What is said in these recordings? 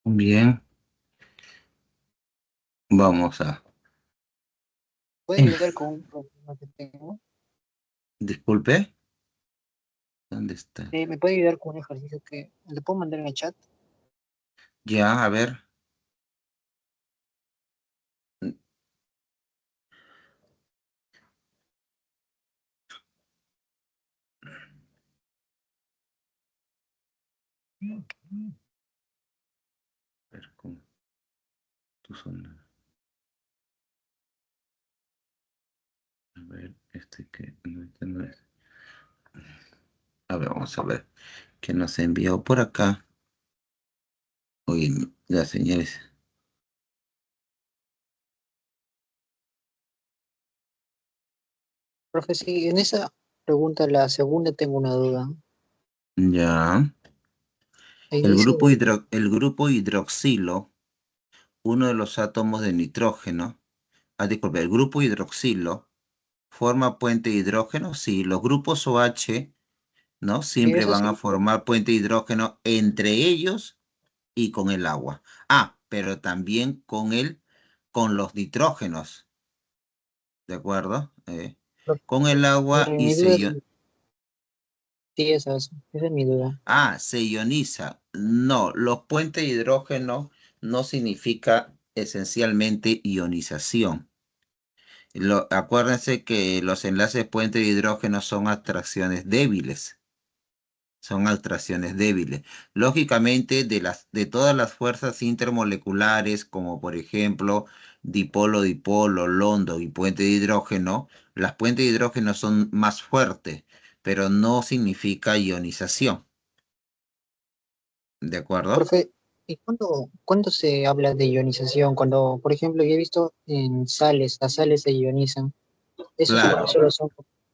Bien, vamos a... ¿Puede eh, ayudar con un problema que tengo? disculpe, ¿dónde está? ¿Me puede ayudar con un ejercicio que le puedo mandar en el chat? Ya, a ver, con tu zona. A ver, este que no, este no es. A ver, vamos a ver qué nos envió por acá. Oye, las señales. Profe, sí, en esa pregunta, la segunda, tengo una duda. Ya, Ahí dice, el grupo hidroxilo, uno de los átomos de nitrógeno. Ah, disculpe, el grupo hidroxilo forma puente de hidrógeno. Sí, los grupos OH, ¿no? sí, Siempre eso van sí, a formar puente de hidrógeno entre ellos y con el agua. Ah, pero también con los nitrógenos, ¿de acuerdo? profe, Con el agua pero y mi duda es, sí, esa es mi duda. se ioniza. No, los puentes de hidrógeno no significa esencialmente ionización. Acuérdense que los enlaces puente de hidrógeno son atracciones débiles. Son atracciones débiles. Lógicamente, de todas las fuerzas intermoleculares, como por ejemplo dipolo-dipolo, Londo y puente de hidrógeno, las puentes de hidrógeno son más fuertes, pero no significa ionización. ¿De acuerdo? Profe, ¿y cuándo se habla de ionización? Cuando, por ejemplo, yo he visto en sales, las sales se ionizan. Esos Claro, solo son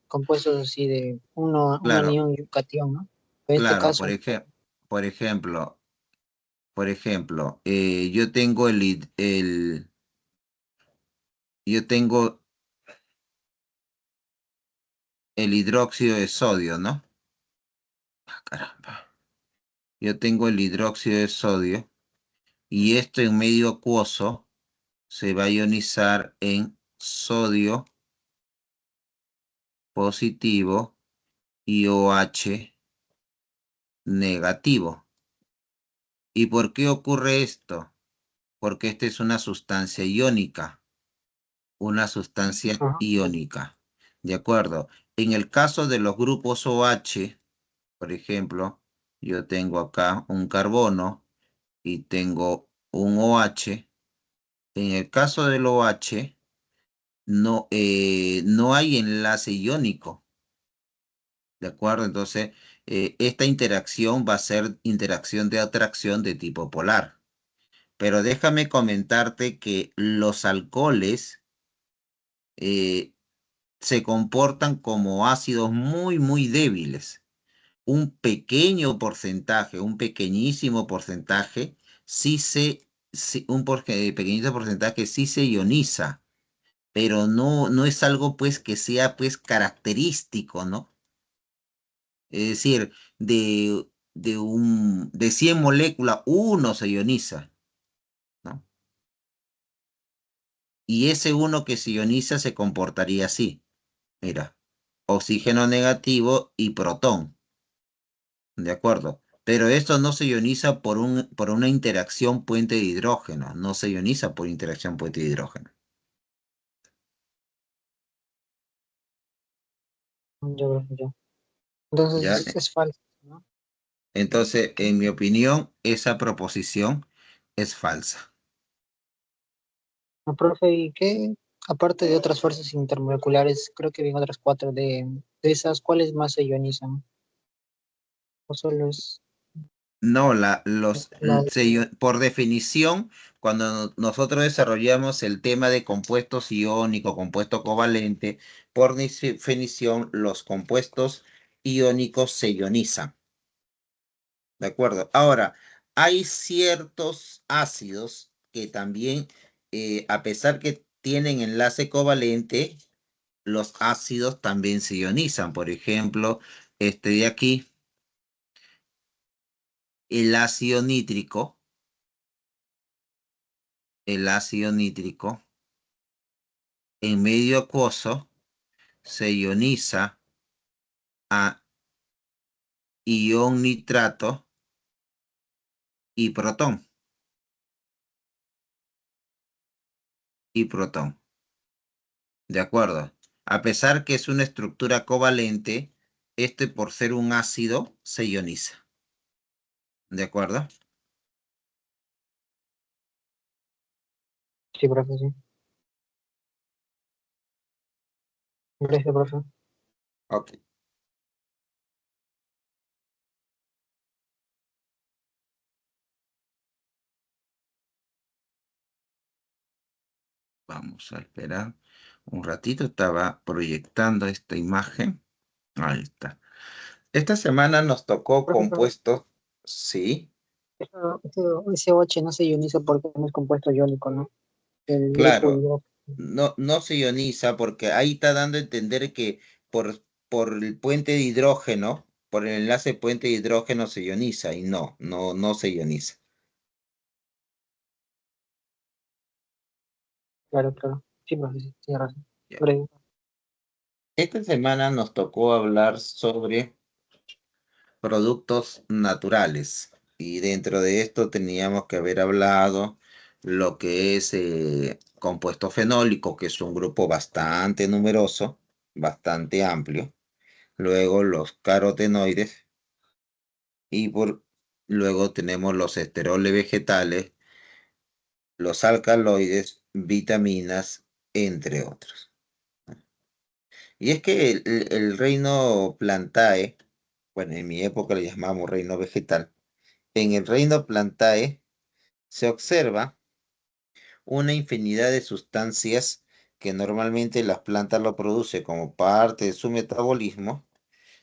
compuestos así de un claro, anión y un cation, ¿no? En este claro. caso, Por ejemplo, yo tengo yo tengo el hidróxido de sodio, ¿no? Ah, caramba. Yo tengo el hidróxido de sodio y esto en medio acuoso se va a ionizar en sodio positivo y OH negativo. ¿Y por qué ocurre esto? Porque esta es una sustancia iónica, una sustancia ajá, iónica. ¿De acuerdo? En el caso de los grupos OH, por ejemplo, yo tengo acá un carbono y tengo un OH. En el caso del OH, no hay enlace iónico, ¿de acuerdo? Entonces, esta interacción va a ser interacción de atracción de tipo polar. Pero déjame comentarte que los alcoholes eh, se comportan como ácidos muy, muy débiles. Un pequeño porcentaje, un pequeñísimo porcentaje, pequeñito porcentaje sí se ioniza, pero no es algo pues que sea pues característico, ¿no? Es decir, de 100 moléculas, uno se ioniza, ¿no? Y ese uno que se ioniza se comportaría así. Mira, oxígeno negativo y protón, ¿de acuerdo? Pero esto no se ioniza por una interacción puente de hidrógeno, no se ioniza por interacción puente de hidrógeno. yo. Entonces ¿Ya? es falso, ¿no? Entonces, en mi opinión, esa proposición es falsa. No, profe, ¿y qué? Aparte de otras fuerzas intermoleculares, creo que vienen otras cuatro de esas, ¿cuáles más se ionizan? ¿O solo es No, la por definición, cuando nosotros desarrollamos el tema de compuestos iónicos, compuesto covalente, por definición, los compuestos iónicos se ionizan. ¿De acuerdo? Ahora, hay ciertos ácidos que también, a pesar que tienen enlace covalente, los ácidos también se ionizan. Por ejemplo, este de aquí, el ácido nítrico, el ácido nítrico en medio acuoso se ioniza a ion nitrato y protón, ¿de acuerdo? A pesar que es una estructura covalente, este por ser un ácido se ioniza, ¿de acuerdo? Sí, profe, sí. Gracias, profe. Ok, vamos a esperar un ratito, estaba proyectando esta imagen. Ahí está. Esta semana nos tocó Profe, compuestos, sí, ese OH no se ioniza porque no es compuesto iónico, ¿no? El grupo claro, hidrógeno. no se ioniza porque ahí está dando a entender que por el puente de hidrógeno, por el enlace puente de hidrógeno se ioniza y no se ioniza. Claro, claro. Sí, profe, sí, tiene razón. Ya. Breve. Esta semana nos tocó hablar sobre productos naturales y dentro de esto teníamos que haber hablado lo que es compuesto fenólico, que es un grupo bastante numeroso, bastante amplio. Luego los carotenoides y luego tenemos los esteroles vegetales, los alcaloides, vitaminas, entre otros. Y es que el reino Plantae, bueno, en mi época le llamamos reino vegetal, en el reino Plantae se observa una infinidad de sustancias que normalmente las plantas lo producen como parte de su metabolismo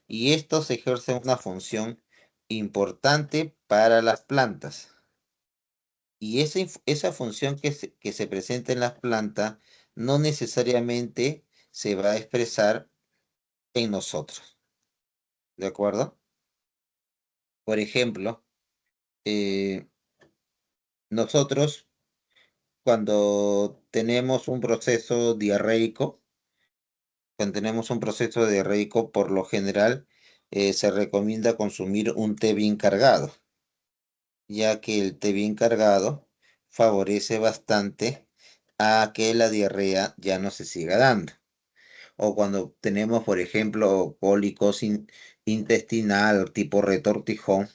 y estos ejercen una función importante para las plantas. Y esa función que se presenta en las plantas no necesariamente se va a expresar en nosotros, ¿de acuerdo? Por ejemplo, eh, nosotros cuando tenemos un proceso diarreico, por lo general se recomienda consumir un té bien cargado, ya que el té bien cargado favorece bastante a que la diarrea ya no se siga dando. O cuando tenemos, por ejemplo, cólicos intestinal tipo retortijón,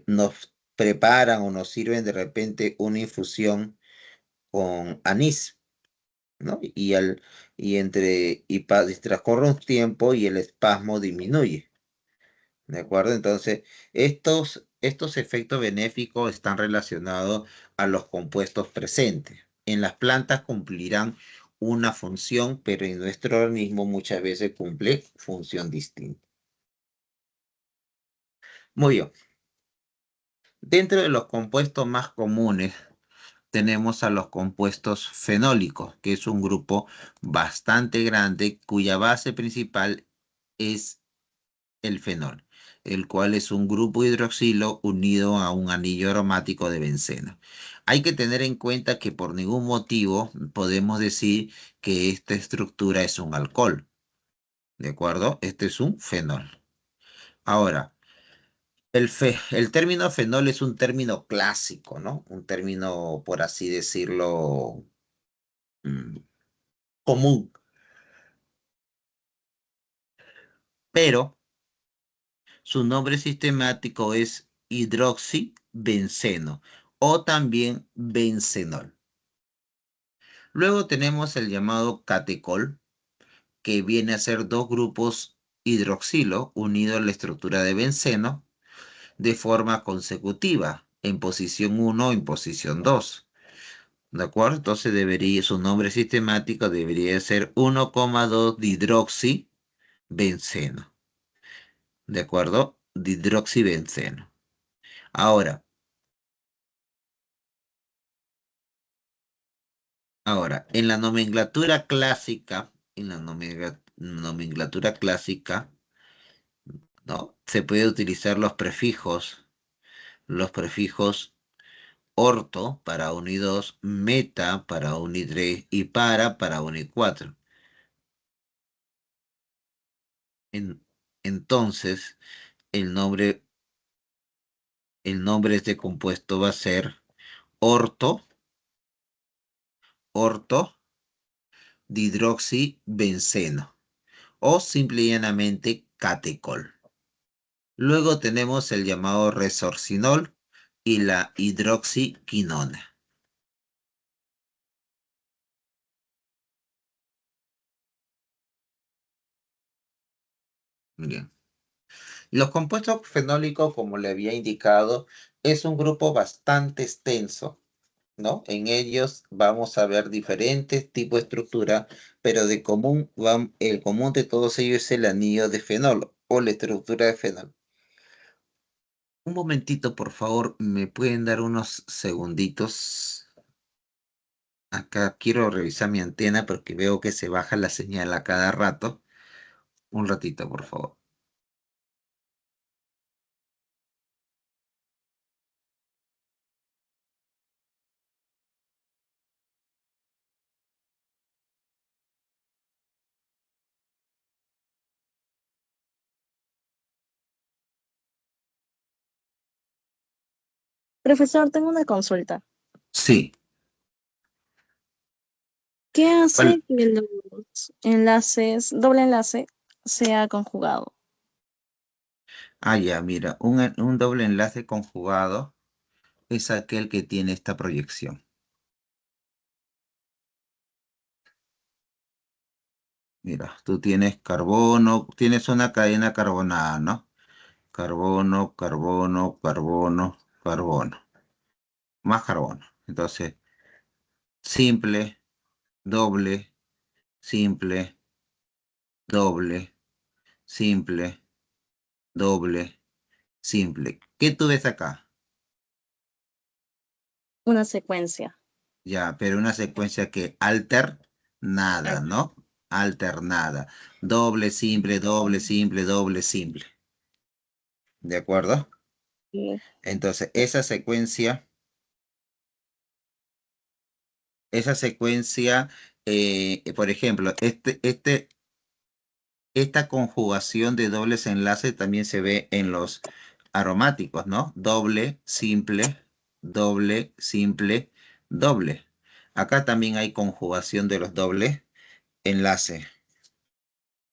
nos preparan o nos sirven de repente una infusión con anís, ¿no? Y transcurre un tiempo y el espasmo disminuye, ¿de acuerdo? Entonces, estos efectos benéficos están relacionados a los compuestos presentes. En las plantas cumplirán una función, pero en nuestro organismo muchas veces cumple función distinta. Muy bien. Dentro de los compuestos más comunes tenemos a los compuestos fenólicos, que es un grupo bastante grande cuya base principal es el fenol, el cual es un grupo hidroxilo unido a un anillo aromático de benceno. Hay que tener en cuenta que por ningún motivo podemos decir que esta estructura es un alcohol, ¿de acuerdo? Este es un fenol. Ahora, el término fenol es un término clásico, ¿no? Un término, por así decirlo, mm, común, pero su nombre sistemático es hidroxibenceno o también bencenol. Luego tenemos el llamado catecol, que viene a ser dos grupos hidroxilo unidos a la estructura de benceno de forma consecutiva, en posición 1 o en posición 2. ¿De acuerdo? Entonces su nombre sistemático debería ser 1,2 dihidroxibenceno. ¿De acuerdo? Dihidroxibenceno. Ahora, en la nomenclatura clásica, ¿no? se puede utilizar los prefijos orto para uni 2, meta para uni 3 y para uni 4. En- entonces, el nombre, el nombre de este compuesto va a ser orto, orto dihidroxibenceno o simple y llanamente catecol. Luego tenemos el llamado resorcinol y la hidroxiquinona. Bien. Los compuestos fenólicos, como le había indicado, es un grupo bastante extenso, ¿no? En ellos vamos a ver diferentes tipos de estructura, pero el común de todos ellos es el anillo de fenol o la estructura de fenol. Un momentito, por favor, ¿me pueden dar unos segunditos? Acá quiero revisar mi antena porque veo que se baja la señal a cada rato. Un ratito, por favor. Profesor, tengo una consulta. Sí. ¿Qué ¿Cuál? hace que los enlaces, doble enlace, sea conjugado? Ya, mira, un doble enlace conjugado es aquel que tiene esta proyección. Mira, tú tienes carbono, tienes una cadena carbonada, ¿no? Carbono, carbono, carbono, carbono. Más carbono. Entonces, simple, doble, simple, doble, simple, doble, simple. ¿Qué tú ves acá? Una secuencia. Ya, pero una secuencia que alternada, ¿no? Alternada. Doble, simple, doble, simple, doble, simple. ¿De acuerdo? Sí. Entonces, esa secuencia, por ejemplo, esta conjugación de dobles enlaces también se ve en los aromáticos, ¿no? Doble, simple, doble, simple, doble. Acá también hay conjugación de los dobles enlaces,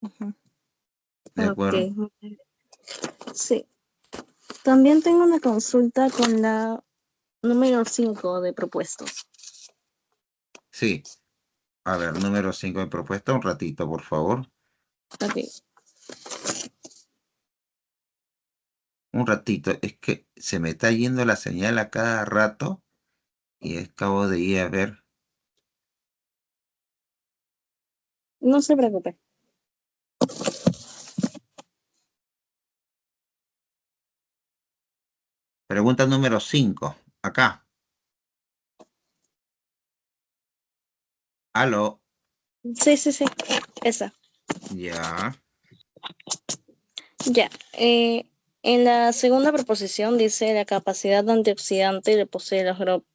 Ujú. ¿de acuerdo? Ok. Sí. También tengo una consulta con la número 5 de propuestos. Sí. A ver, número 5 de propuesta, un ratito, por favor. Ok. Un ratito. Es que se me está yendo la señal a cada rato y acabo de ir a ver. No se preocupe. Pregunta número 5. Acá. Aló. Sí, sí, sí. Esa. Ya. Ya. En la segunda proposición dice la capacidad antioxidante le posee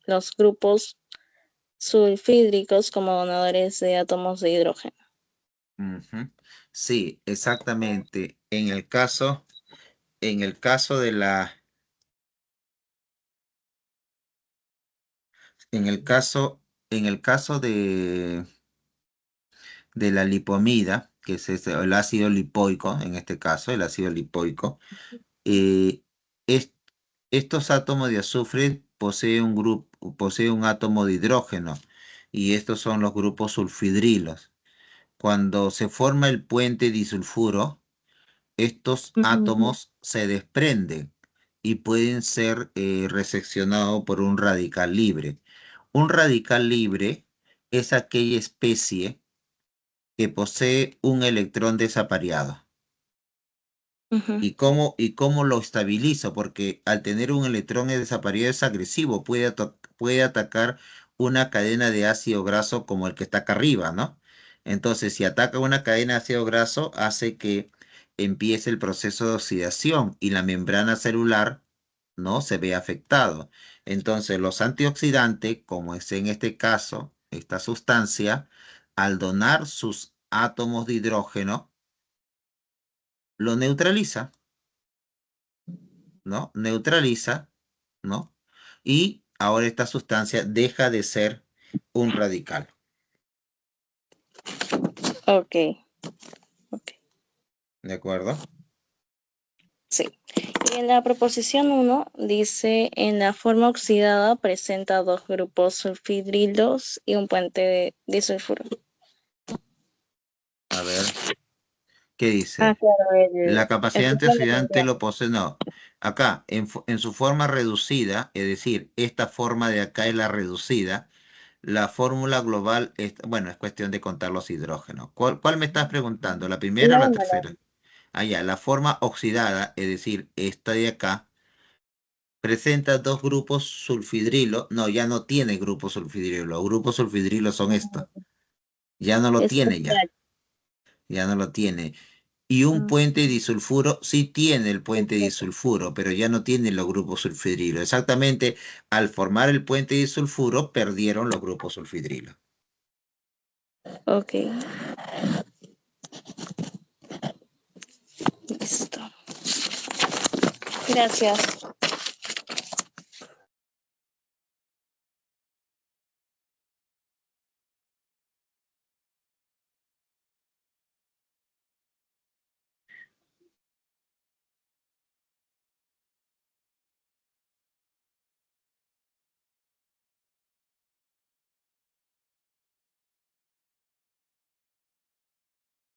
los grupos sulfídricos como donadores de átomos de hidrógeno. Ujú. Sí, exactamente. En el caso de la, en el caso, en el caso de la lipomida, que es el ácido lipoico, en este caso, el ácido lipoico, eh, es- estos átomos de azufre poseen un átomo de hidrógeno y estos son los grupos sulfidrilos. Cuando se forma el puente disulfuro, estos Ujú, átomos se desprenden y pueden ser reseccionados por un radical libre. Un radical libre es aquella especie que posee un electrón desapareado. ujú, ¿Y cómo lo estabilizo? Porque al tener un electrón desapareado es agresivo, puede atacar una cadena de ácido graso como el que está acá arriba, ¿no? Entonces, si ataca una cadena de ácido graso, hace que empieza el proceso de oxidación y la membrana celular, ¿no? Se ve afectado. Entonces, los antioxidantes, como es en este caso, esta sustancia, al donar sus átomos de hidrógeno, lo neutraliza, ¿no? Neutraliza, ¿no? Y ahora esta sustancia deja de ser un radical. Ok, ok, ¿De acuerdo? sí. Y en la proposición 1 dice, en la forma oxidada presenta dos grupos sulfidrilos y un puente de disulfuro. A ver, ¿qué Ah, dice? claro, La el capacidad sistema antioxidante tendría. lo posee, no. Acá, en su forma reducida, es decir, esta forma de acá es la reducida, la fórmula global, bueno, es cuestión de contar los hidrógenos. ¿Cuál me estás preguntando? ¿La primera o No, la no, no. tercera? Ah, ya, la forma oxidada, es decir, esta de acá, presenta dos grupos sulfidrilo. No, ya no tiene grupos sulfidrilo. Los grupos sulfidrilo son estos. Ya no lo Es tiene ya. este. Ya no lo tiene. Y un Ah, puente disulfuro sí tiene el puente disulfuro, pero ya no tiene los grupos sulfidrilo. Exactamente, al formar el puente disulfuro, perdieron los grupos sulfidrilo. ok, listo. Gracias.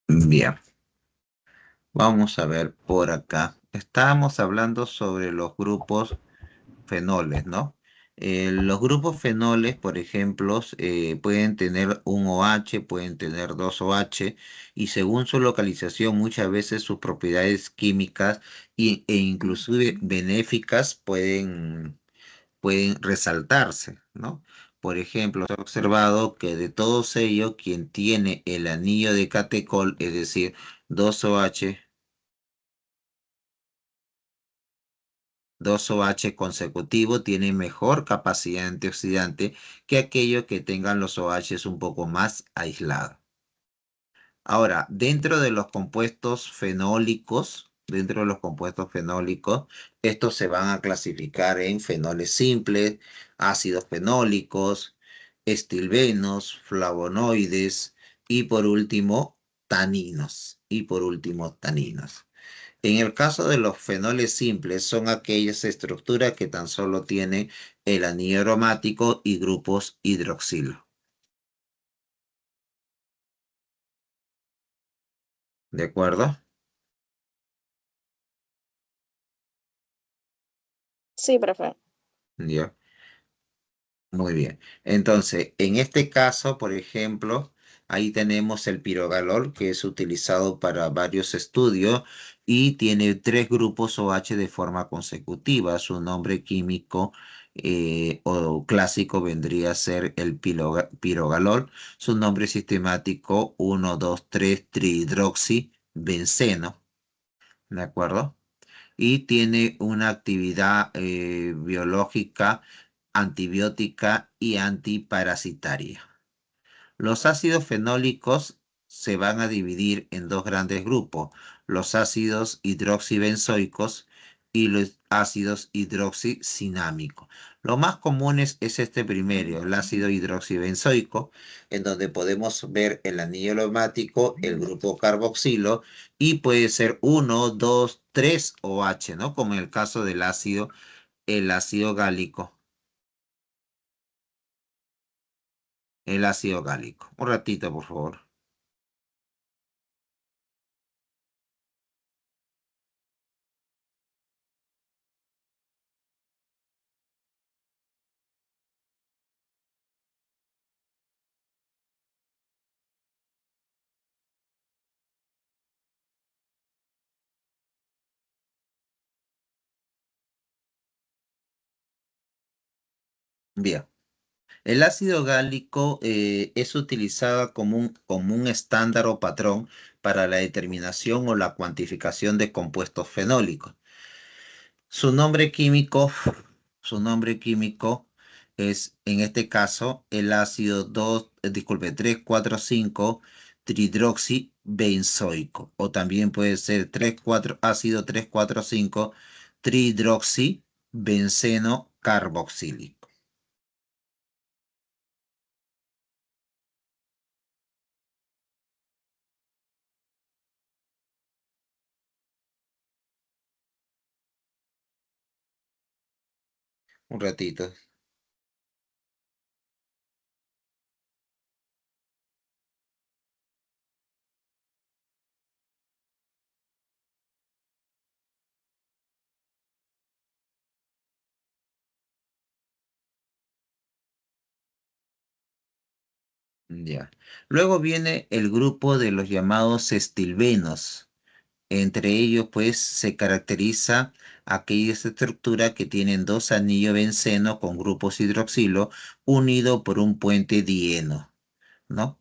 Bien, vamos a ver por acá. Estábamos hablando sobre los grupos fenoles, ¿no? Los grupos fenoles, por ejemplo, pueden tener un OH, pueden tener dos OH, y según su localización, muchas veces sus propiedades químicas e inclusive benéficas pueden resaltarse, ¿no? Por ejemplo, se ha observado que de todos ellos, quien tiene el anillo de catecol, es decir, dos OH, dos OH consecutivos tienen mejor capacidad antioxidante que aquellos que tengan los OH un poco más aislados. Ahora, dentro de los compuestos fenólicos, estos se van a clasificar en fenoles simples, ácidos fenólicos, estilbenos, flavonoides y por último, taninos. En el caso de los fenoles simples, son aquellas estructuras que tan solo tienen el anillo aromático y grupos hidroxilo. ¿De acuerdo? Sí, profe. Ya. Muy bien. Entonces, en este caso, por ejemplo, ahí tenemos el pirogalol, que es utilizado para varios estudios y tiene tres grupos OH de forma consecutiva. Su nombre químico o clásico vendría a ser el pirogalol. Su nombre sistemático 1,2,3 trihidroxibenceno. ¿De acuerdo? Y tiene una actividad biológica, antibiótica y antiparasitaria. Los ácidos fenólicos se van a dividir en dos grandes grupos, los ácidos hidroxibenzoicos y los ácidos hidroxicinámicos. Lo más común es este primero, el ácido hidroxibenzoico, en donde podemos ver el anillo aromático, el grupo carboxilo, y puede ser uno, 2, 3 OH, ¿no? Como en el caso el ácido gálico, el ácido gálico. Un ratito, por favor. Bien. El ácido gálico es utilizado como un estándar o patrón para la determinación o la cuantificación de compuestos fenólicos. Su nombre químico, su nombre químico es, en este caso, el ácido 3,4,5 tridroxibenzoico, o también puede ser ácido 3,4,5 tridroxibenceno carboxílico. Un ratito. Ya. Luego viene el grupo de los llamados estilbenos. Entre ellos, pues, se caracteriza aquellas estructuras que tienen dos anillos benceno con grupos hidroxilo unido por un puente dieno, ¿no?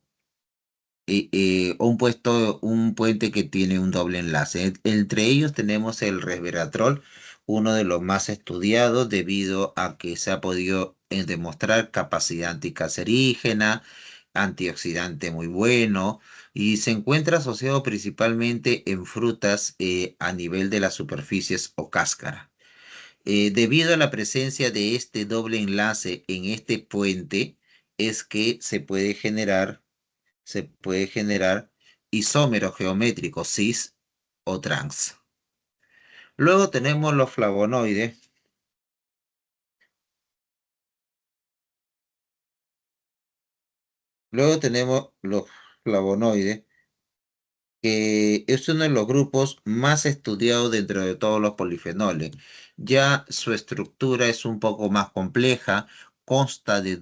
Un puente que tiene un doble enlace. Entre ellos tenemos el resveratrol, uno de los más estudiados debido a que se ha podido demostrar capacidad anticancerígena, antioxidante muy bueno, y se encuentra asociado principalmente en frutas a nivel de las superficies o cáscara. Debido a la presencia de este doble enlace en este puente, es que se puede generar isómeros geométricos cis o trans. Luego tenemos los flavonoides. Luego tenemos los flavonoides, que es uno de los grupos más estudiados dentro de todos los polifenoles. Ya su estructura es un poco más compleja, consta de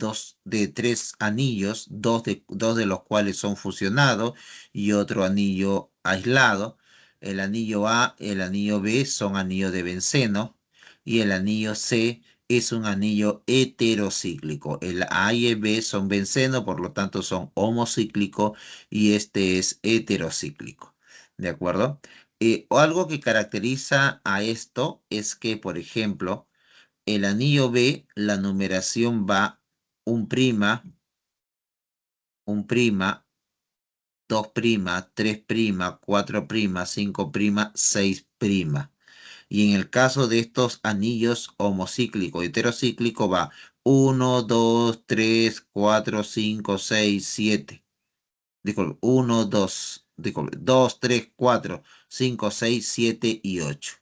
tres anillos, dos de los cuales son fusionados y otro anillo aislado. El anillo A y el anillo B son anillos de benceno y el anillo C es un anillo heterocíclico. El A y el B son benceno, por lo tanto son homocíclicos y este es heterocíclico. ¿De acuerdo? O algo que caracteriza a esto es que, por ejemplo, el anillo B, la numeración va un prima, 2 prima, 3 prima, 4 prima, 5 prima, 6 prima. Y en el caso de estos anillos homocíclico y heterocíclico va 1, 2, 3, 4, 5, 6, 7. Disculpe, 1, 2, disculpe, 2, 3, 4, 5, 6, 7 y 8.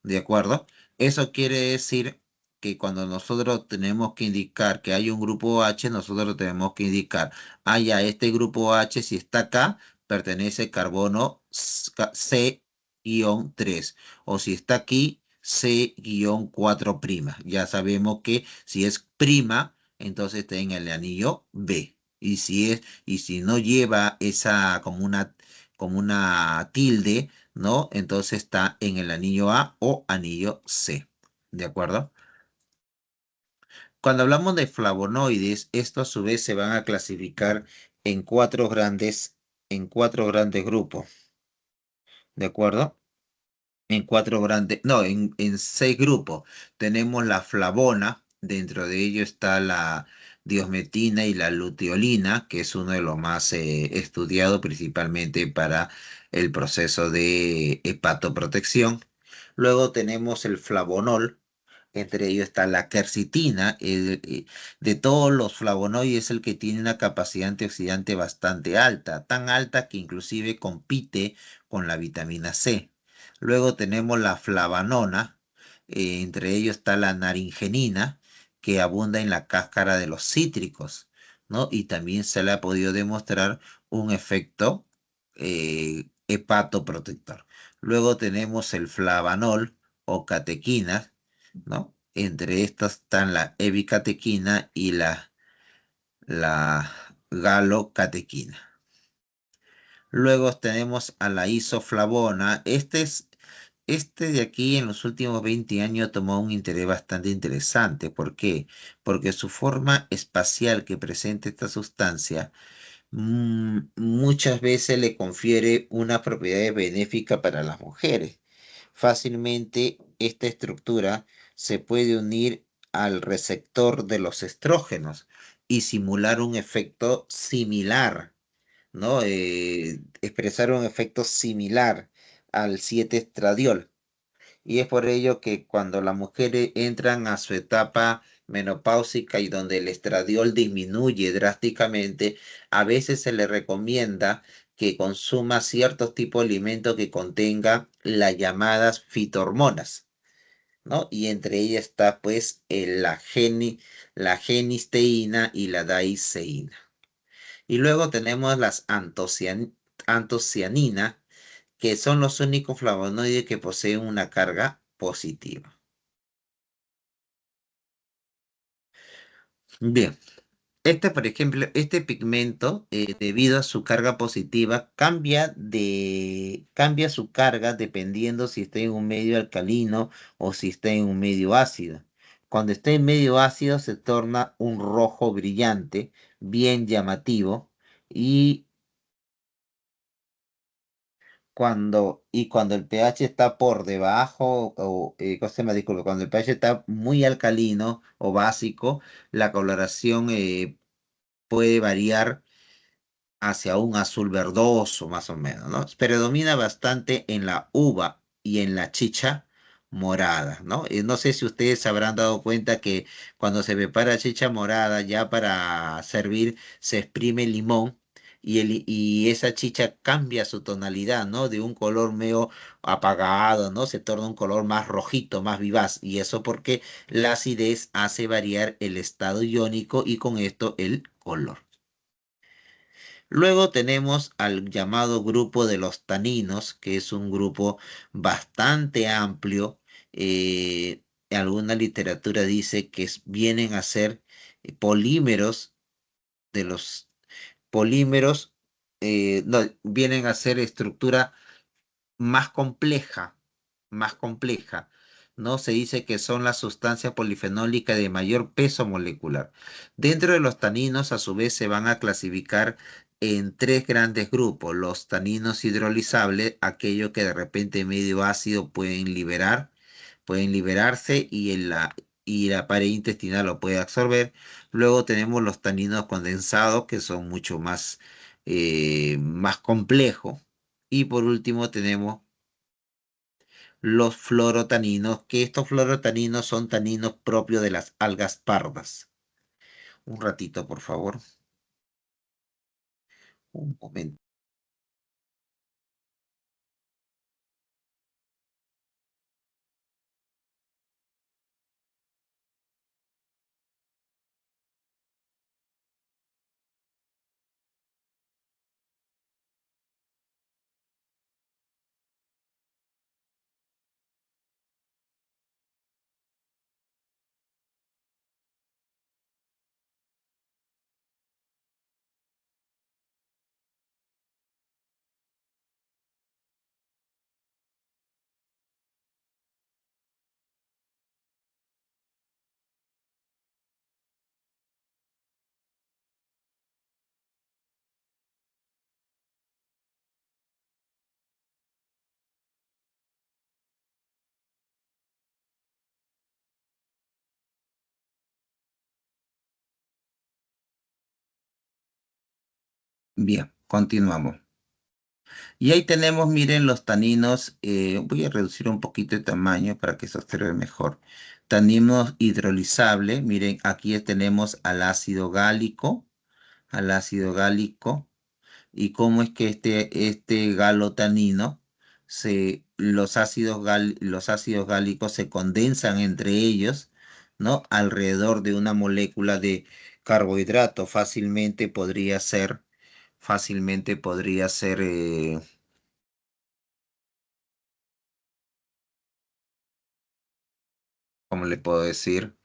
¿De acuerdo? Eso quiere decir que cuando nosotros tenemos que indicar que hay un grupo H, nosotros tenemos que indicar, ya este grupo H, si está acá, pertenece carbono C-3, o si está aquí, C-4'. Ya sabemos que si es prima, entonces está en el anillo B. Y si no lleva esa como una tilde, ¿no? Entonces está en el anillo A o anillo C. ¿De acuerdo? Cuando hablamos de flavonoides, estos a su vez se van a clasificar en cuatro grandes grupos. ¿De acuerdo? En 6 grupos. Tenemos la flavona, dentro de ello está la diosmetina y la luteolina, que es uno de los más estudiados principalmente para el proceso de hepatoprotección. Luego tenemos el flavonol, entre ellos está la quercitina. De todos los flavonoides es el que tiene una capacidad antioxidante bastante alta, tan alta que inclusive compite con la vitamina C. Luego tenemos la flavanona, entre ellos está la naringenina, que abunda en la cáscara de los cítricos, ¿no? Y también se le ha podido demostrar un efecto hepatoprotector. Luego tenemos el flavanol o catequinas, ¿no? Entre estas están la evicatequina y la galocatequina. Luego tenemos a la isoflavona. Este de aquí en los últimos 20 años tomó un interés bastante interesante. ¿Por qué? Porque su forma espacial que presenta esta sustancia muchas veces le confiere una propiedad benéfica para las mujeres. Fácilmente esta estructura se puede unir al receptor de los estrógenos y simular un efecto similar, ¿no? Expresar un efecto similar al 7-estradiol. Y es por ello que cuando las mujeres entran a su etapa menopáusica y donde el estradiol disminuye drásticamente, a veces se le recomienda que consuma ciertos tipos de alimentos que contengan las llamadas fitohormonas, ¿no? Y entre ellas está pues la genisteína y la daisceína. Y luego tenemos las antocianinas, que son los únicos flavonoides que poseen una carga positiva. Bien, por ejemplo, este pigmento, debido a su carga positiva, cambia su carga dependiendo si está en un medio alcalino o si está en un medio ácido. Cuando está en medio ácido se torna un rojo brillante, bien llamativo, y cuando el pH está por debajo, cosa se me disculpe, cuando el pH está muy alcalino o básico, la coloración puede variar hacia un azul verdoso, más o menos, ¿no? Predomina bastante en la uva y en la chicha morada, ¿no? No sé si ustedes se habrán dado cuenta que cuando se prepara chicha morada, ya para servir, se exprime limón. Y esa chicha cambia su tonalidad, ¿no? De un color medio apagado, ¿no? Se torna un color más rojito, más vivaz. Y eso porque la acidez hace variar el estado iónico y con esto el color. Luego tenemos al llamado grupo de los taninos, que es un grupo bastante amplio. Alguna literatura dice que vienen a ser polímeros de los polímeros, no, vienen a ser estructura más compleja, más compleja, ¿no? Se dice que son las sustancias polifenólicas de mayor peso molecular. Dentro de los taninos, a su vez, se van a clasificar en tres grandes grupos: los taninos hidrolizables, aquellos que de repente medio ácido pueden liberarse y la pared intestinal lo puede absorber. Luego tenemos los taninos condensados, que son mucho más complejos. Y por último tenemos los fluorotaninos, que estos fluorotaninos son taninos propios de las algas pardas. Un ratito, por favor. Un momento. Bien, continuamos. Y ahí tenemos, miren, los taninos. Voy a reducir un poquito el tamaño para que se observe mejor. Taninos hidrolizables. Miren, aquí tenemos al ácido gálico, y cómo es que este galotanino, los ácidos gálicos se condensan entre ellos, ¿no? Alrededor de una molécula de carbohidrato. Fácilmente podría ser, ¿cómo le puedo decir?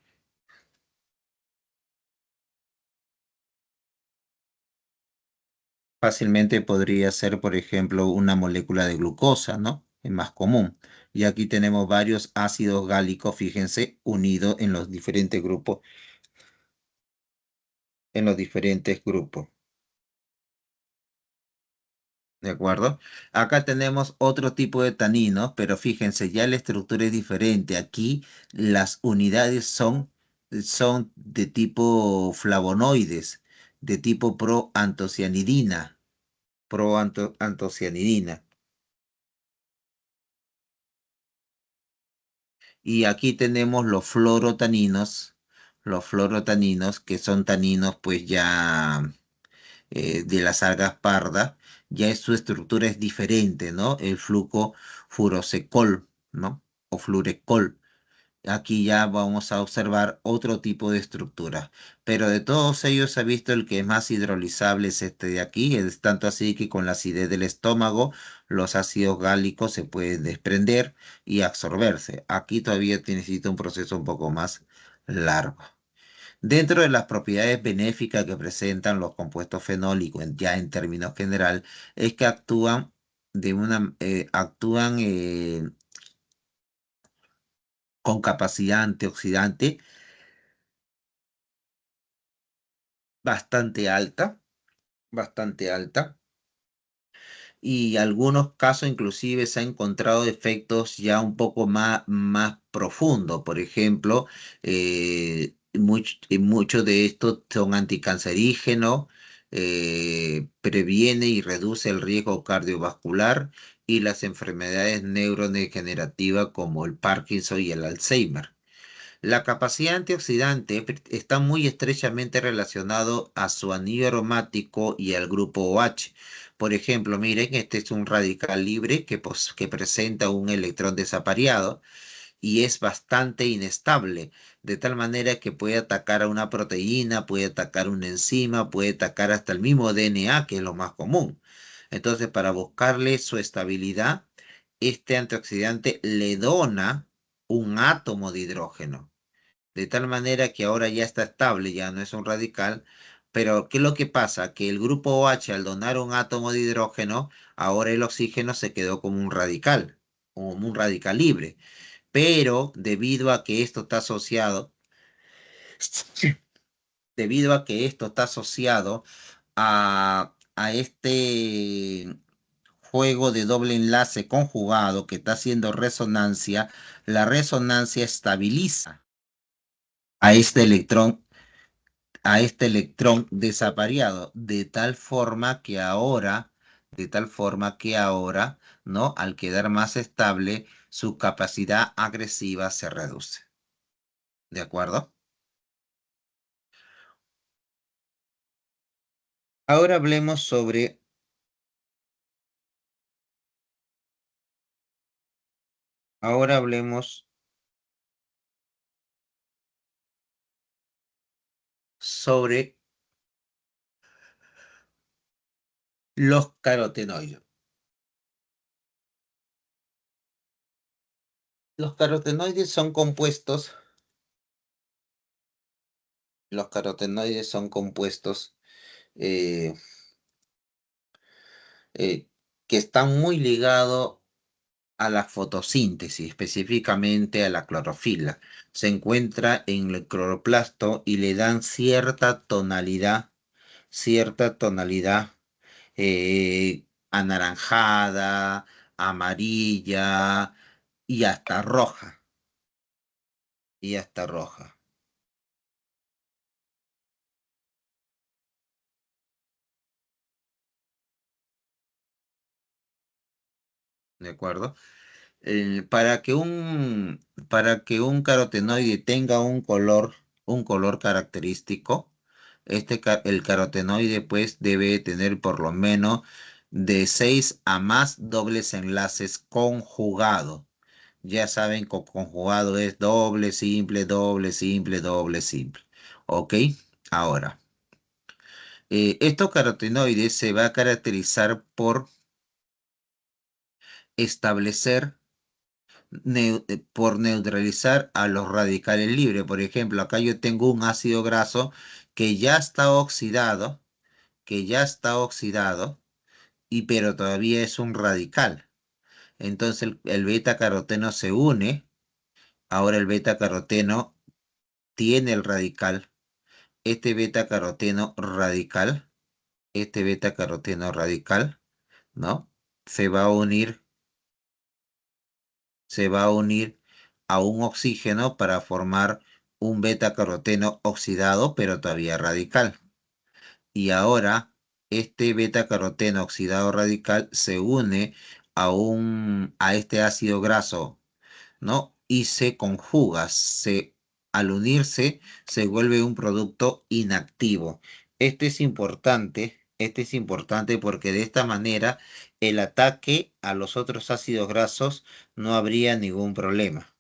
Fácilmente podría ser, por ejemplo, una molécula de glucosa, ¿no? Es más común. Y aquí tenemos varios ácidos gálicos, fíjense, unidos en los diferentes grupos. ¿De acuerdo? Acá tenemos otro tipo de taninos, pero fíjense, ya la estructura es diferente. Aquí las unidades son de tipo flavonoides, de tipo proantocianidina, proantocianidina. Y aquí tenemos los fluorotaninos, que son taninos pues ya de las algas pardas, su estructura es diferente, ¿no? El flujo furosecol, ¿no? O fluorecol. Aquí ya vamos a observar otro tipo de estructura. Pero de todos ellos se ha visto el que es más hidrolizable es este de aquí. Es tanto así que con la acidez del estómago los ácidos gálicos se pueden desprender y absorberse. Aquí todavía necesita un proceso un poco más largo. Dentro de las propiedades benéficas que presentan los compuestos fenólicos, ya en términos general, es que actúan con capacidad antioxidante bastante alta, bastante alta. Y algunos casos inclusive se han encontrado efectos ya un poco más profundos. Por ejemplo, muchos de estos son anticancerígenos, previene y reduce el riesgo cardiovascular y las enfermedades neurodegenerativas como el Parkinson y el Alzheimer. La capacidad antioxidante está muy estrechamente relacionado a su anillo aromático y al grupo OH. Por ejemplo, miren, este es un radical libre que presenta un electrón desapareado y es bastante inestable, de tal manera que puede atacar a una proteína, puede atacar una enzima, puede atacar hasta el mismo DNA, que es lo más común. Entonces, para buscarle su estabilidad, este antioxidante le dona un átomo de hidrógeno de tal manera que ahora ya está estable, ya no es un radical. Pero, ¿qué es lo que pasa? Que el grupo OH, al donar un átomo de hidrógeno, ahora el oxígeno se quedó como un radical libre. Pero, debido a que esto está asociado a este juego de doble enlace conjugado que está haciendo resonancia, la resonancia estabiliza a este electrón desapareado, de tal forma que ahora, ¿no? Al quedar más estable, su capacidad agresiva se reduce. ¿De acuerdo? Ahora hablemos ahora hablemos sobre los carotenoides. Los carotenoides son compuestos, los carotenoides son compuestos eh, que están muy ligados a la fotosíntesis, específicamente a la clorofila. Se encuentra en el cloroplasto y le dan cierta tonalidad anaranjada, amarilla y hasta roja, y hasta roja. ¿De acuerdo? Para que un carotenoide tenga un color característico, el carotenoide pues debe tener por lo menos de 6 a más dobles enlaces conjugados. Ya saben que conjugado es doble, simple, doble, simple, doble, simple. ¿Ok? Ahora, estos carotenoides se va a caracterizar por establecer por neutralizar a los radicales libres. Por ejemplo, acá yo tengo un ácido graso que ya está oxidado, pero todavía es un radical. Entonces el beta caroteno se une. Ahora el beta caroteno tiene el radical. Este beta caroteno radical, este beta caroteno radical, ¿no? Se va a unir, se va a unir a un oxígeno para formar un beta-caroteno oxidado, pero todavía radical. Y ahora este beta-caroteno oxidado radical se une a este ácido graso, ¿no? Y se conjuga, al unirse se vuelve un producto inactivo. Este es importante porque de esta manera el ataque a los otros ácidos grasos no habría ningún problema.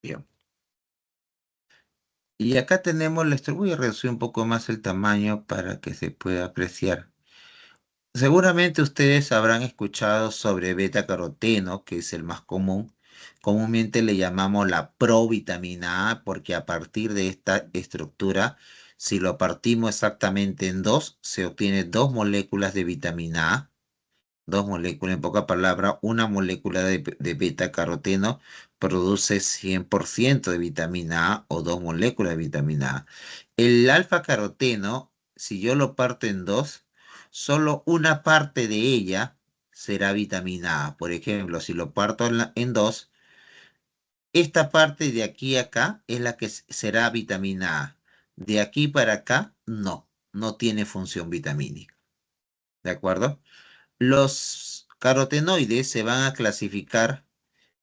Bien. Y acá tenemos la estructura. Voy a reducir un poco más el tamaño para que se pueda apreciar. Seguramente ustedes habrán escuchado sobre beta-caroteno, que es el más común. Comúnmente le llamamos la provitamina A porque a partir de esta estructura, si lo partimos exactamente en dos, se obtiene dos moléculas de vitamina A. Dos moléculas, en pocas palabras, una molécula de beta-caroteno produce 100% de vitamina A o dos moléculas de vitamina A. El alfa-caroteno, si yo lo parto en dos, solo una parte de ella será vitamina A. Por ejemplo, si lo parto en dos, esta parte de aquí a acá es la que será vitamina A. De aquí para acá, no tiene función vitamínica. ¿De acuerdo? Los carotenoides se van a clasificar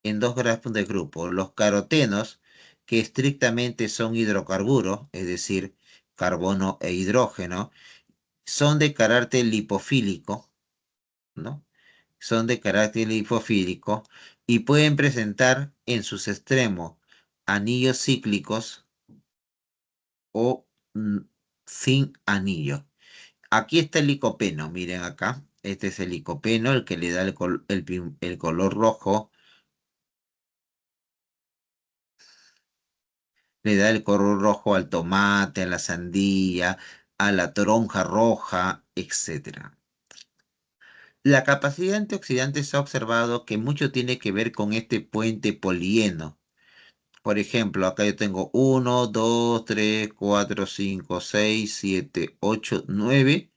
en dos grupos de grupos. Los carotenos, que estrictamente son hidrocarburos, es decir, carbono e hidrógeno, son de carácter lipofílico, ¿no? Son de carácter lipofílico y pueden presentar en sus extremos anillos cíclicos o sin anillo. Aquí está el licopeno, miren acá. Este es el licopeno, el que le da el color rojo, le da el color rojo al tomate, a la sandía, a la toronja roja, etc. La capacidad antioxidante se ha observado que mucho tiene que ver con este puente polieno. Por ejemplo, acá yo tengo 1, 2, 3, 4, 5, 6, 7, 8, 9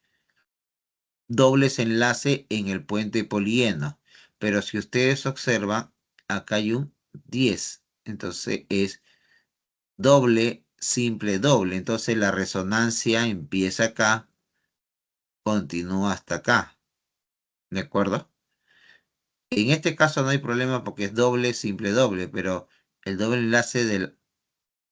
dobles enlace en el puente polieno. Pero si ustedes observan, acá hay un 10. Entonces es doble, simple, doble. Entonces la resonancia empieza acá, continúa hasta acá. ¿De acuerdo? En este caso no hay problema porque es doble, simple, doble, pero el doble enlace del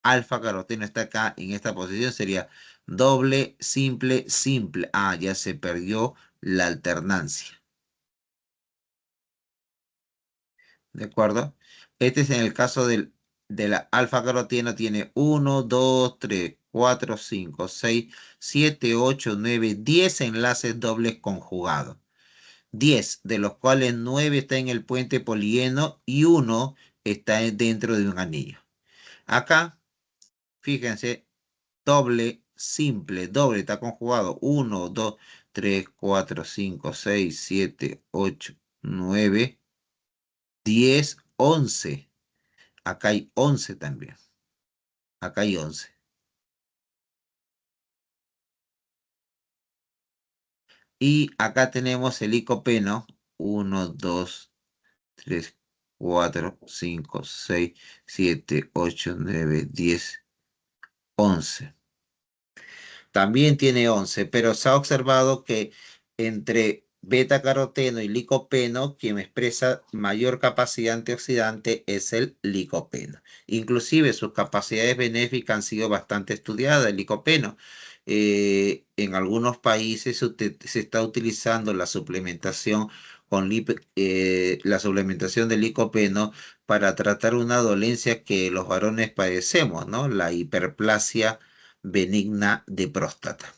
alfa caroteno está acá en esta posición, sería doble, simple, simple. Ah, ya se perdió la alternancia. ¿De acuerdo? Este es en el caso de la alfa caroteno, tiene 1, 2, 3, 4, 5, 6, 7, 8, 9, 10 enlaces dobles conjugados. 10, de los cuales 9 está en el puente polieno y uno está dentro de un anillo. Acá, fíjense, doble, simple, doble, está conjugado. 1, 2, 3, 4, 5, 6, 7, 8, 9, 10, 11. Acá hay 11 también. Acá hay 11. Y acá tenemos el licopeno. 1, 2, 3, 4, 5, 6, 7, 8, 9, 10, 11. También tiene 11, pero se ha observado que entre beta-caroteno y licopeno, quien expresa mayor capacidad antioxidante es el licopeno. Inclusive sus capacidades benéficas han sido bastante estudiadas, el licopeno. En algunos países se está utilizando la suplementación la suplementación de licopeno para tratar una dolencia que los varones padecemos, ¿no? La hiperplasia benigna de próstata.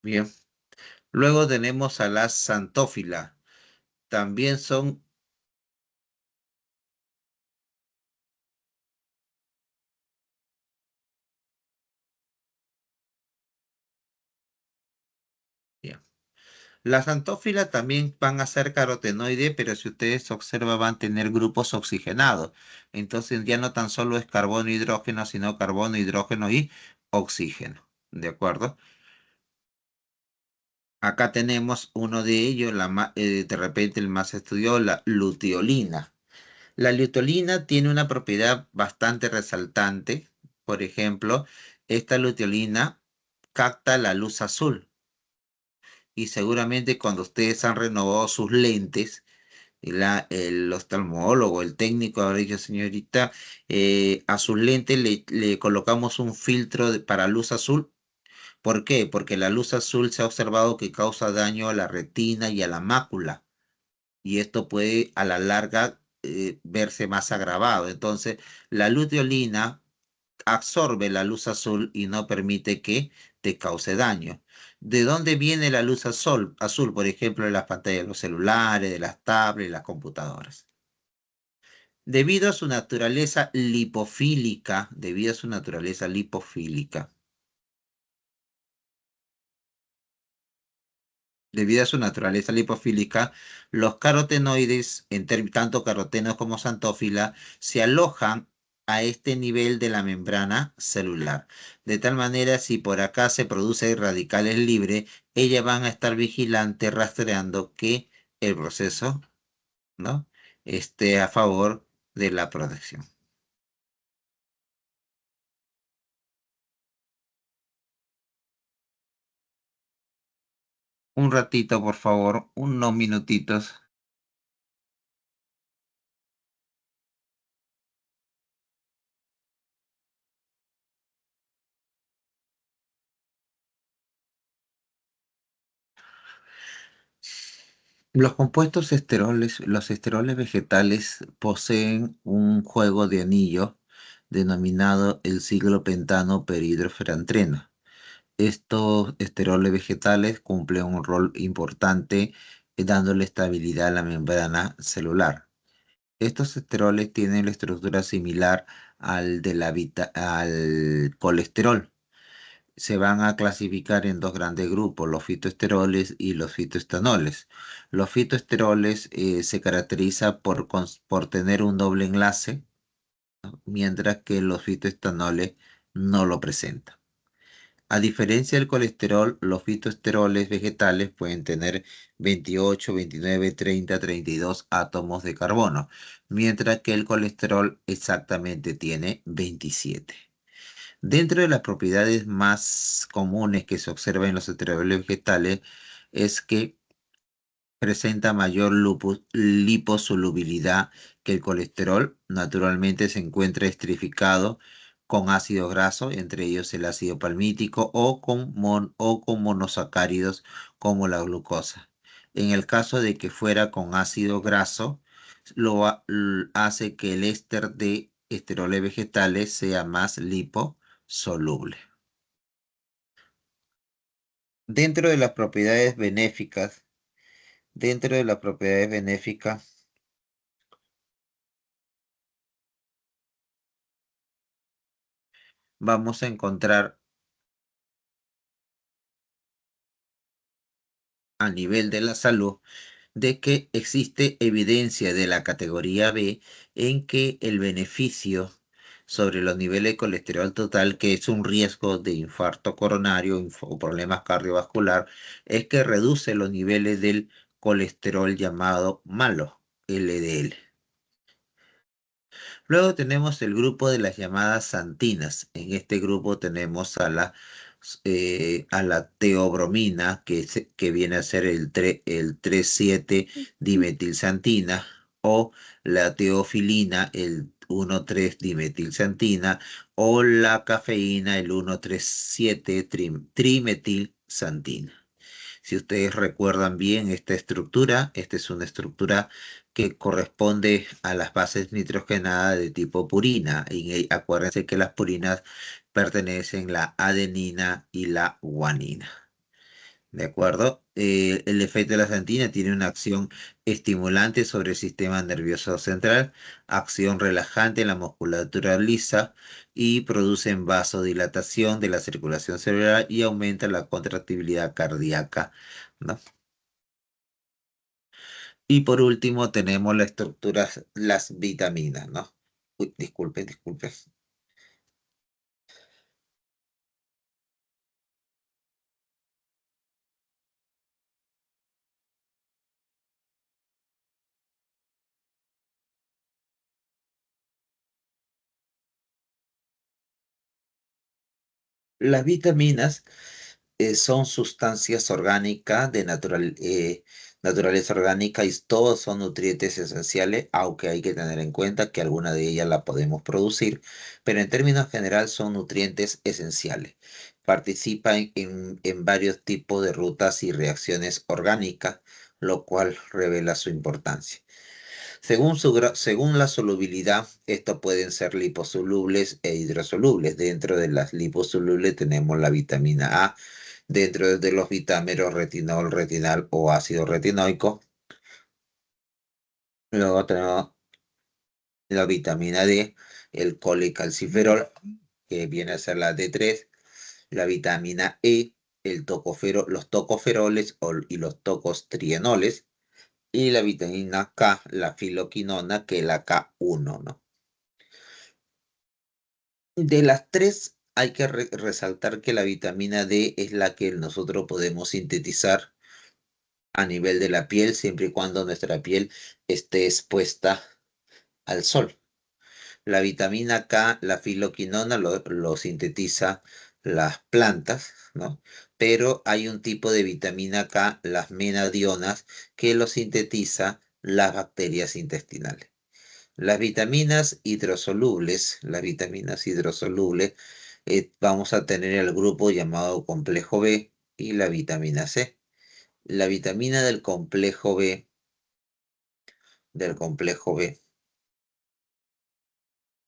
Bien. Luego tenemos a la xantófila. También son... Bien. Las xantófilas también van a ser carotenoide, pero si ustedes observan van a tener grupos oxigenados. Entonces ya no tan solo es carbono, hidrógeno, sino carbono, hidrógeno y oxígeno. ¿De acuerdo? Acá tenemos uno de ellos, de repente el más estudiado, la luteolina. La luteolina tiene una propiedad bastante resaltante. Por ejemplo, esta luteolina capta la luz azul. Y seguramente cuando ustedes han renovado sus lentes, el oftalmólogo, el técnico habrá dicho, señorita, a sus lentes le colocamos un filtro para luz azul. ¿Por qué? Porque la luz azul se ha observado que causa daño a la retina y a la mácula. Y esto puede a la larga verse más agravado. Entonces, la luteolina absorbe la luz azul y no permite que te cause daño. ¿De dónde viene la luz azul, por ejemplo, en las pantallas de los celulares, de las tablets, las computadoras? Debido a su naturaleza lipofílica, debido a su naturaleza lipofílica, debido a su naturaleza lipofílica, los carotenoides, tanto carotenos como xantófila, se alojan a este nivel de la membrana celular. De tal manera, si por acá se producen radicales libres, ellas van a estar vigilantes, rastreando que el proceso, ¿no?, esté a favor de la protección. Un ratito, por favor, unos minutitos. Los esteroles vegetales poseen un juego de anillo denominado el ciclopentano perhidroferantreno. Estos esteroles vegetales cumplen un rol importante dándole estabilidad a la membrana celular. Estos esteroles tienen la estructura similar al colesterol. Se van a clasificar en dos grandes grupos, los fitoesteroles y los fitoestanoles. Los fitoesteroles se caracterizan por tener un doble enlace, mientras que los fitoestanoles no lo presentan. A diferencia del colesterol, los fitoesteroles vegetales pueden tener 28, 29, 30, 32 átomos de carbono, mientras que el colesterol exactamente tiene 27. Dentro de las propiedades más comunes que se observan en los esteroles vegetales es que presenta mayor liposolubilidad que el colesterol. Naturalmente se encuentra estrificado con ácido graso, entre ellos el ácido palmítico, o con monosacáridos como la glucosa. En el caso de que fuera con ácido graso, hace que el éster de esteroles vegetales sea más liposoluble. Dentro de las propiedades benéficas, dentro de las propiedades benéficas, vamos a encontrar a nivel de la salud de que existe evidencia de la categoría B en que el beneficio sobre los niveles de colesterol total, que es un riesgo de infarto coronario o problemas cardiovascular, es que reduce los niveles del colesterol llamado malo, LDL. Luego tenemos el grupo de las llamadas santinas. En este grupo tenemos a la teobromina, que viene a ser el 3,7-dimetilsantina, o la teofilina, el 1,3-dimetilsantina, o la cafeína, el 1,3,7-trimetilsantina. Si ustedes recuerdan bien esta es una estructura que corresponde a las bases nitrogenadas de tipo purina. Y acuérdense que las purinas pertenecen la adenina y la guanina. ¿De acuerdo? El efecto de la xantina tiene una acción estimulante sobre el sistema nervioso central, acción relajante en la musculatura lisa y producen vasodilatación de la circulación cerebral y aumenta la contractibilidad cardíaca, ¿no? Y por último tenemos la estructura, las vitaminas, ¿no? Uy, disculpe, disculpe. Las vitaminas son sustancias orgánicas de naturaleza orgánica y todos son nutrientes esenciales, aunque hay que tener en cuenta que alguna de ellas la podemos producir, pero en términos general son nutrientes esenciales. Participan en varios tipos de rutas y reacciones orgánicas, lo cual revela su importancia. Según la solubilidad, estos pueden ser liposolubles e hidrosolubles. Dentro de las liposolubles tenemos la vitamina A, dentro de los vitámeros retinol, retinal o ácido retinoico. Luego tenemos la vitamina D, el colecalciferol, que viene a ser la D3, la vitamina E, los tocoferoles y los tocostrienoles, y la vitamina K, la filoquinona, que es la K1, ¿no? De las tres, hay que resaltar que la vitamina D es la que nosotros podemos sintetizar a nivel de la piel, siempre y cuando nuestra piel esté expuesta al sol. La vitamina K, la filoquinona, lo sintetiza las plantas, ¿no? Pero hay un tipo de vitamina K, las menadionas, que lo sintetiza las bacterias intestinales. Las vitaminas hidrosolubles, vamos a tener el grupo llamado complejo B y la vitamina C. La vitamina del complejo B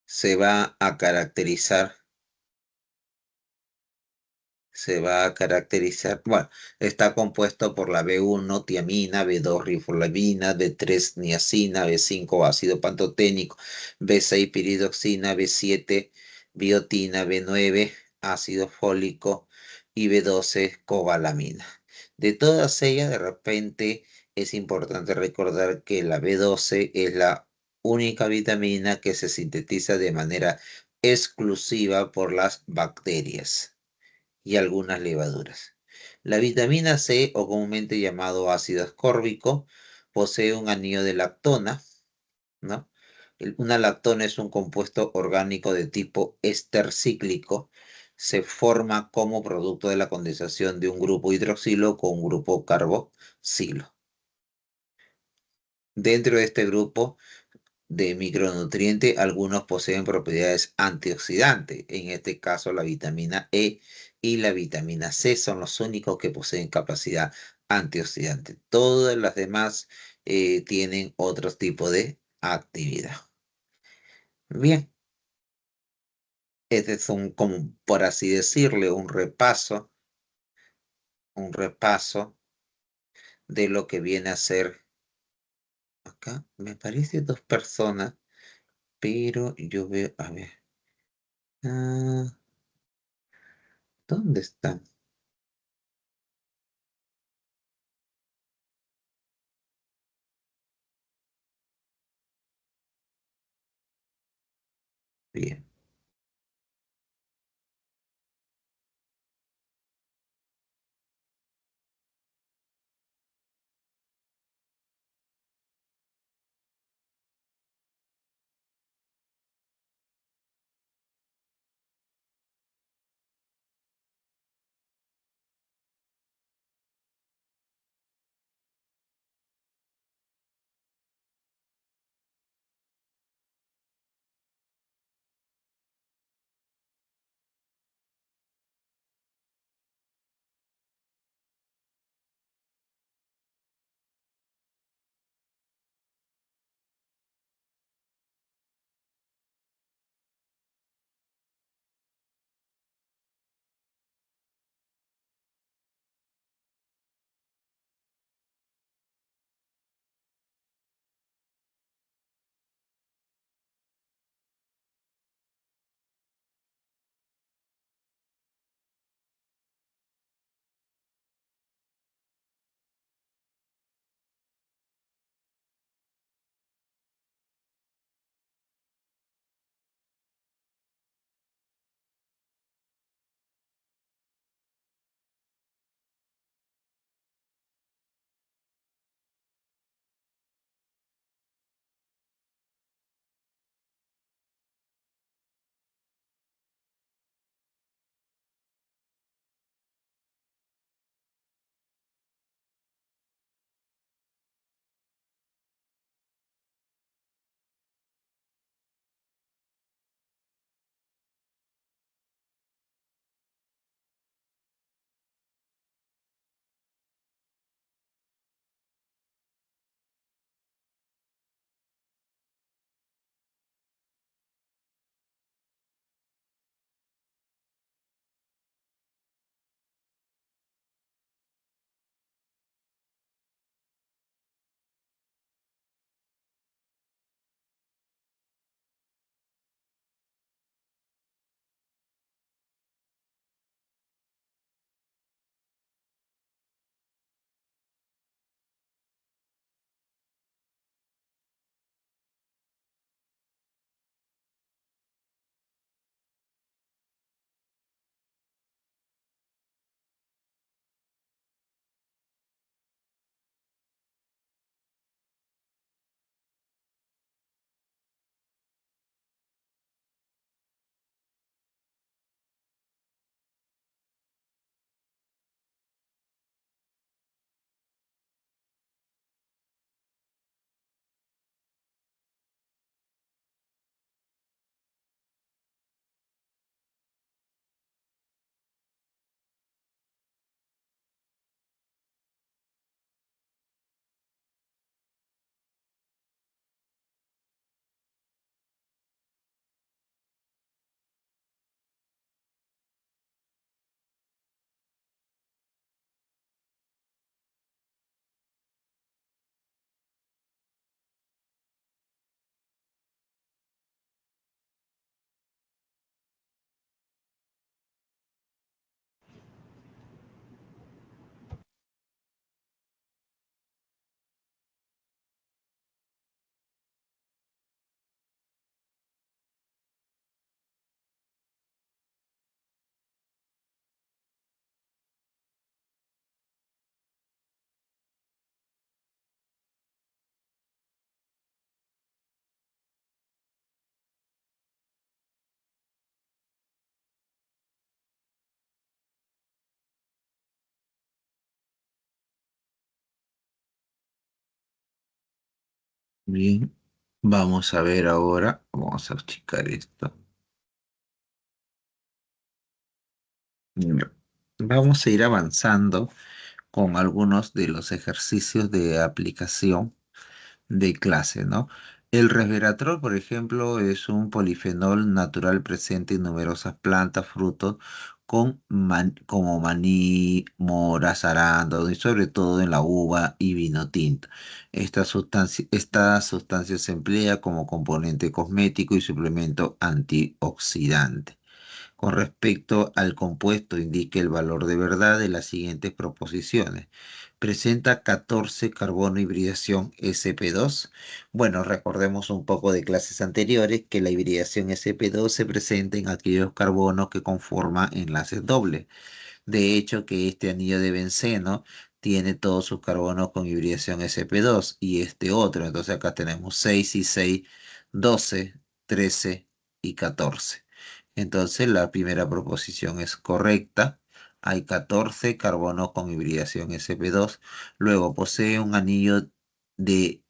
se va a caracterizar, bueno, está compuesto por la B1, tiamina, B2, riboflavina, B3, niacina, B5, ácido pantoténico, B6, piridoxina, B7, biotina, B9, ácido fólico y B12, cobalamina. De todas ellas, de repente, es importante recordar que la B12 es la única vitamina que se sintetiza de manera exclusiva por las bacterias y algunas levaduras. La vitamina C, o comúnmente llamado ácido ascórbico, posee un anillo de lactona, ¿no? Una lactona es un compuesto orgánico de tipo éster cíclico. Se forma como producto de la condensación de un grupo hidroxilo con un grupo carboxilo. Dentro de este grupo de micronutrientes, algunos poseen propiedades antioxidantes. En este caso, la vitamina E y la vitamina C son los únicos que poseen capacidad antioxidante. Todas las demás tienen otro tipo de actividad. Bien, este es como por así decirle, un repaso de lo que viene a ser acá. Me parece dos personas, pero yo veo, a ver. Ah, ¿dónde están? Bien. Bien, vamos a ver ahora, vamos a achicar esto. Bien. Vamos a ir avanzando con algunos de los ejercicios de aplicación de clase, ¿no? El resveratrol, por ejemplo, es un polifenol natural presente en numerosas plantas, frutos, como maní, moras, arándanos y sobre todo en la uva y vino tinto. Esta sustancia se emplea como componente cosmético y suplemento antioxidante. Con respecto al compuesto, indique el valor de verdad de las siguientes proposiciones. Presenta 14 carbono hibridación sp2. Bueno, recordemos un poco de clases anteriores que la hibridación sp2 se presenta en aquellos carbonos que conforman enlaces dobles. De hecho, que este anillo de benceno tiene todos sus carbonos con hibridación sp2 y este otro. Entonces acá tenemos 6 y 6, 12, 13 y 14. Entonces la primera proposición es correcta. Hay 14 carbonos con hibridación sp2. Luego posee un anillo de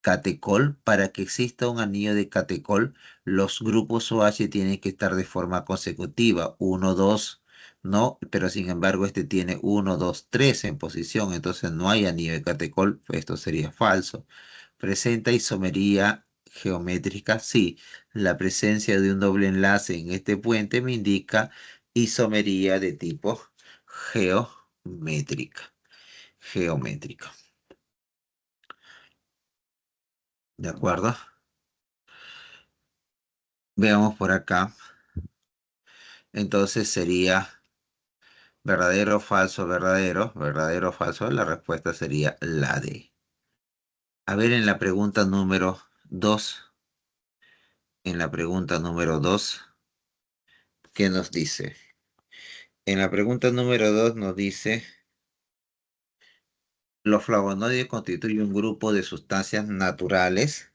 catecol. Para que exista un anillo de catecol, los grupos OH tienen que estar de forma consecutiva. 1, 2, no, pero sin embargo este tiene 1, 2, 3 en posición. Entonces no hay anillo de catecol. Esto sería falso. ¿Presenta isomería geométrica? Sí, la presencia de un doble enlace en este puente me indica isomería de tipo geométrica. Geométrica. ¿De acuerdo? Veamos por acá. Entonces sería verdadero, falso, verdadero, verdadero, falso. La respuesta sería la D. A ver, en la pregunta número 2, en la pregunta número 2, ¿qué nos dice? En la pregunta número 2 nos dice, los flavonoides constituyen un grupo de sustancias naturales,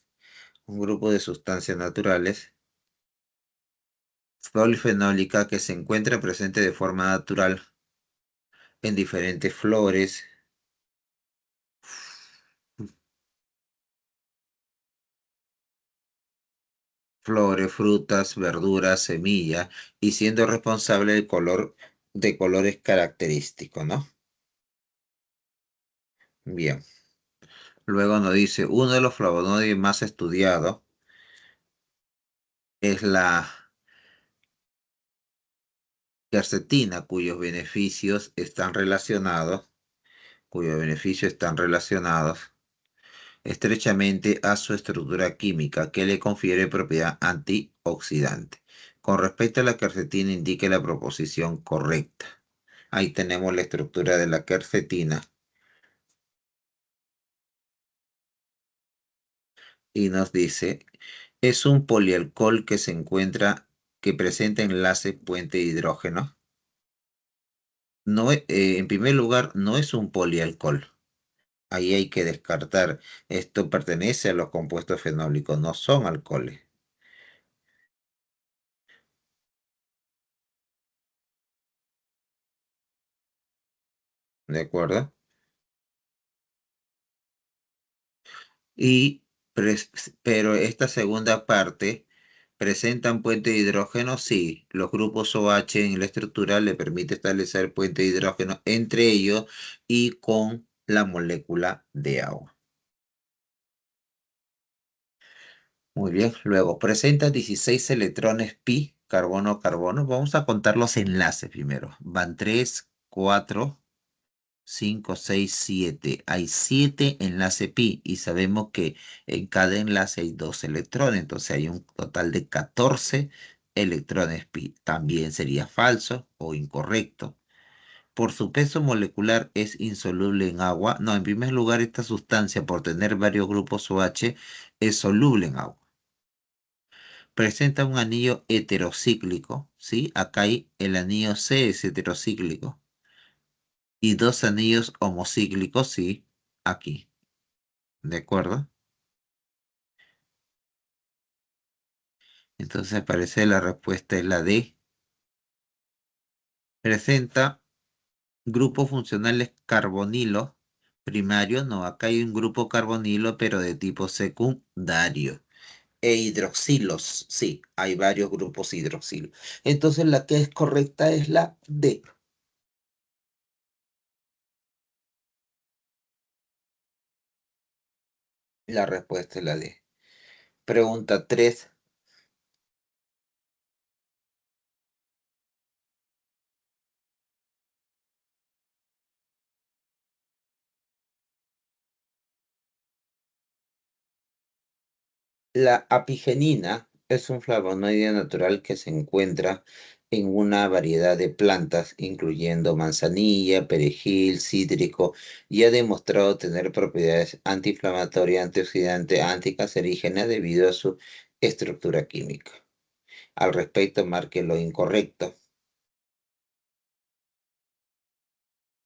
polifenólica que se encuentra presente de forma natural en diferentes flores, frutas, verduras, semillas, y siendo responsable del color de colores característicos, ¿no? Bien. Luego nos dice, uno de los flavonoides más estudiados es la quercetina, cuyos beneficios están relacionados estrechamente a su estructura química, que le confiere propiedad antioxidante. Con respecto a la quercetina, indique la proposición correcta. Ahí tenemos la estructura de la quercetina y nos dice, es un polialcohol que presenta enlace puente de hidrógeno. No, en primer lugar, no es un polialcohol. Ahí hay que descartar. Esto pertenece a los compuestos fenólicos, no son alcoholes. ¿De acuerdo? Y, pero esta segunda parte, ¿presentan puente de hidrógeno? Sí, los grupos OH en la estructura le permite establecer puente de hidrógeno entre ellos y con la molécula de agua. Muy bien, luego presenta 16 electrones pi, carbono-carbono. Vamos a contar los enlaces primero. Van 3, 4, 5, 6, 7. Hay 7 enlaces pi y sabemos que en cada enlace hay 2 electrones. Entonces hay un total de 14 electrones pi. También sería falso o incorrecto. Por su peso molecular es insoluble en agua. No, en primer lugar, esta sustancia, por tener varios grupos OH, es soluble en agua. Presenta un anillo heterocíclico, ¿sí? Acá hay el anillo C es heterocíclico. Y dos anillos homocíclicos, sí, aquí. ¿De acuerdo? Entonces aparece la respuesta es la D. Presenta grupos funcionales carbonilo Primario, no, acá hay un grupo carbonilo, pero de tipo secundario. E hidroxilos, sí, hay varios grupos hidroxilos. Entonces la que es correcta es la D. La respuesta es la D. Pregunta 3. La apigenina es un flavonoide natural que se encuentra en una variedad de plantas, incluyendo manzanilla, perejil, cítrico, y ha demostrado tener propiedades antiinflamatorias, antioxidantes, anticancerígenas debido a su estructura química. Al respecto, marque lo incorrecto.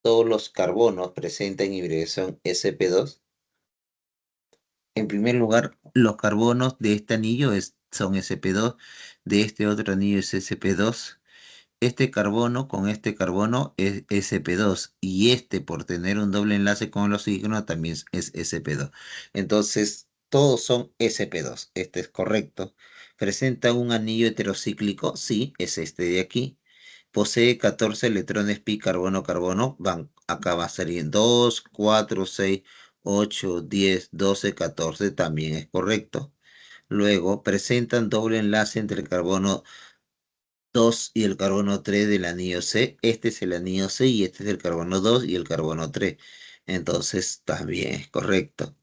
Todos los carbonos presentan hibridación sp2. En primer lugar, los carbonos de este anillo son sp2, de este otro anillo es sp2. Este carbono con este carbono es sp2 y este por tener un doble enlace con el oxígeno también es sp2. Entonces, todos son sp2. Este es correcto. ¿Presenta un anillo heterocíclico? Sí, es este de aquí. Posee 14 electrones pi carbono-carbono. Acá va a salir 2, 4, 6, 8, 10, 12, 14. También es correcto. Luego, presentan doble enlace entre el carbono 2 y el carbono 3 del anillo C. Este es el anillo C y este es el carbono 2 y el carbono 3. Entonces, también es correcto.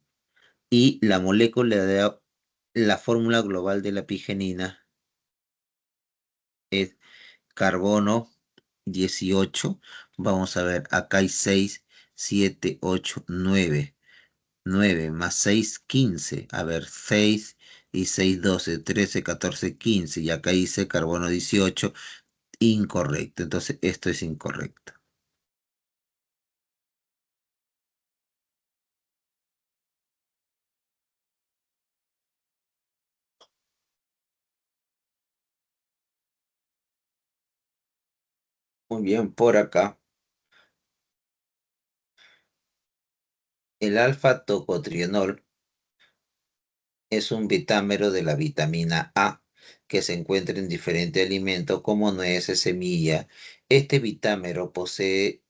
Y la molécula de la fórmula global de la pigenina es carbono 18. Vamos a ver, acá hay 6, 7, 8, 9. 9 más 6, 15. A ver, 6 y 6, 12, 13, 14, 15. Y acá dice carbono 18. Incorrecto. Entonces, esto es incorrecto. Muy bien, por acá. El alfa-tocotrienol es un vitámero de la vitamina A que se encuentra en diferentes alimentos como nueces, semilla. Este vitámero puede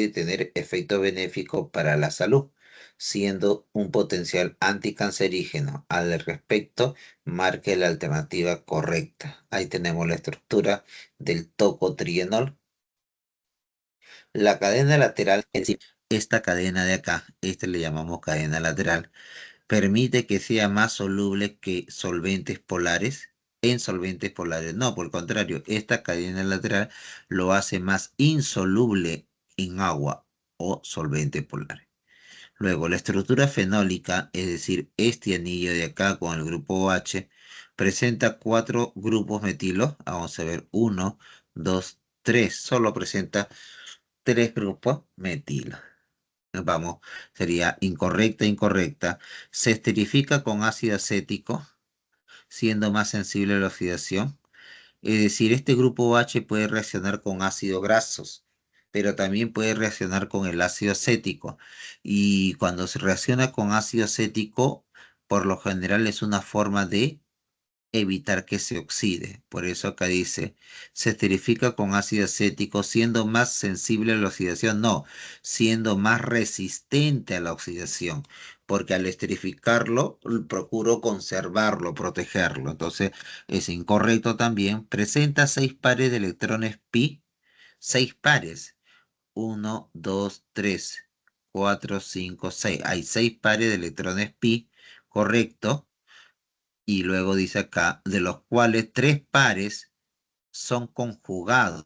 tener efecto benéfico para la salud, siendo un potencial anticancerígeno. Al respecto, marque la alternativa correcta. Ahí tenemos la estructura del tocotrienol. La cadena lateral, es decir, esta cadena de acá, esta le llamamos cadena lateral, permite que sea más soluble que solventes polares. En solventes polares, no, por el contrario, esta cadena lateral lo hace más insoluble en agua o solvente polar. Luego, la estructura fenólica, es decir, este anillo de acá con el grupo OH, presenta 4 grupos metilos. Vamos a ver, 1, 2, 3. Solo presenta 3 grupos metilos. Vamos, sería incorrecta, incorrecta. Se esterifica con ácido acético, siendo más sensible a la oxidación. Es decir, este grupo OH puede reaccionar con ácidos grasos, pero también puede reaccionar con el ácido acético. Y cuando se reacciona con ácido acético, por lo general es una forma de evitar que se oxide. Por eso acá dice, se esterifica con ácido acético siendo más sensible a la oxidación. No, siendo más resistente a la oxidación. Porque al esterificarlo, procuro conservarlo, protegerlo. Entonces, es incorrecto también. Presenta 6 pares de electrones pi. 6 pares. 1, 2, 3, 4, 5, 6. Hay 6 pares de electrones pi. Correcto. Y luego dice acá, de los cuales 3 pares son conjugados.